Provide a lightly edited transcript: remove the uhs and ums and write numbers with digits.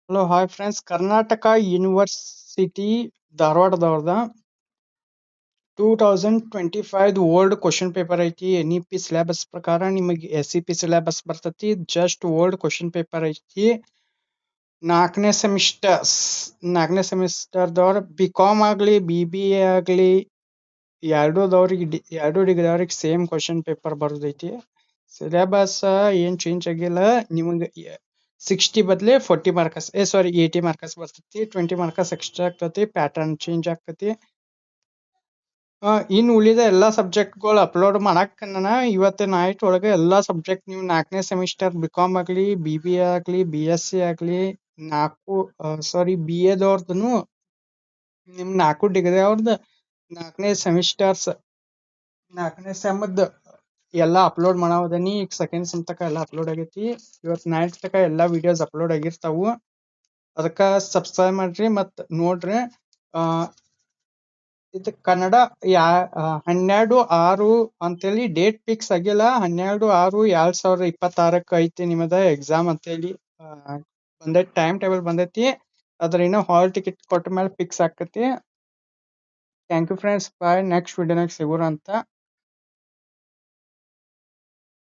Hello hi friends. Karnataka university ಧಾರವಾಡದವ್ರದ 2025 old question paper ಐತಿ. NEP syllabus ಪ್ರಕಾರ ನಿಮಗೆ SEP ಸಿಲೆಬಸ್ ಬರ್ತೈತಿ. ಜಸ್ಟ್ ಓಲ್ಡ್ ಕ್ವಶನ್ ಪೇಪರ್ ಐತಿ. ನಾಲ್ಕನೇ ಸೆಮಿಸ್ಟರ್ದವ್ರ BCom ಆಗಲಿ BBA ಆಗಲಿ ಎರಡು ಡಿಗ್ರಿ ಅವ್ರಿಗೆ ಸೇಮ್ ಕ್ವಶನ್ ಪೇಪರ್ ಬರೋದೈತಿ. ಸಿಲೆಬಸ್ ಏನ್ ಚೇಂಜ್ ಆಗಿಲ್ಲ. ನಿಮಗೆ 60 ಬದಲಿ 40 ಮಾರ್ಕಸ್ 80 ಮಾರ್ಕಸ್ ಬರ್ತೈತಿ. 20 ಮಾರ್ಕಸ್ ಎಕ್ಸ್ಟ್ರಾ ಆಗ್ತೈತಿ. ಪ್ಯಾಟರ್ನ್ ಚೇಂಜ್ ಆಗ್ತೈತಿ. ಇನ್ನು ಉಳಿದ ಎಲ್ಲಾ ಸಬ್ಜೆಕ್ಟ್ಗಳು ಅಪ್ಲೋಡ್ ಮಾಡಕ್ ನಾನು ಇವತ್ತು ನೈಟ್ ಒಳಗೆ ಎಲ್ಲಾ ಸಬ್ಜೆಕ್ಟ್ ನೀವು 4ನೇ ಸೆಮಿಸ್ಟರ್ BCom ಆಗಲಿ BBA ಆಗಲಿ BSc ಆಗಲಿ BA ದವ್ರದನು ನಿಮ್ 4 ಡಿಗ್ರಿ ಅವ್ರದ್ದು 4ನೇ ಸೆಮ್ದ್ ಎಲ್ಲಾ ಅಪ್ಲೋಡ್ ಮಾಡಾವದನಿ. ಈಗ ಸೆಕೆಂಡ್ ಸೆಮ್ ತಕ ಎಲ್ಲಾ ಅಪ್ಲೋಡ್ ಆಗೈತಿ. ಇವತ್ ನೈಟ್ ತಕ ಎಲ್ಲಾ ವಿಡಿಯೋಸ್ ಅಪ್ಲೋಡ್ ಆಗಿರ್ತಾವು. ಅದಕ್ಕ ಸಬ್ಸ್ಕ್ರೈಬ್ ಮಾಡ್ರಿ ಮತ್ ನೋಡ್ರಿ. ಇದು ಕನ್ನಡ 12/6 ಅಂತೇಳಿ ಡೇಟ್ ಫಿಕ್ಸ್ ಆಗಿಲ್ಲ. 12/6/2026 ಐತಿ ನಿಮ್ಮದ ಎಕ್ಸಾಮ್ ಅಂತೇಳಿ ಬಂದೈತಿ. ಟೈಮ್ ಟೇಬಲ್ ಬಂದೈತಿ. ಅದ್ರ ಇನ್ನೂ ಹಾಲ್ ಟಿಕೆಟ್ ಕೊಟ್ಟ ಮೇಲೆ ಫಿಕ್ಸ್ ಆಕತಿ. Thank you friends. Bye. Next ವಿಡಿಯೋನಾಗ ಸಿಗೋಣ ಅಂತ.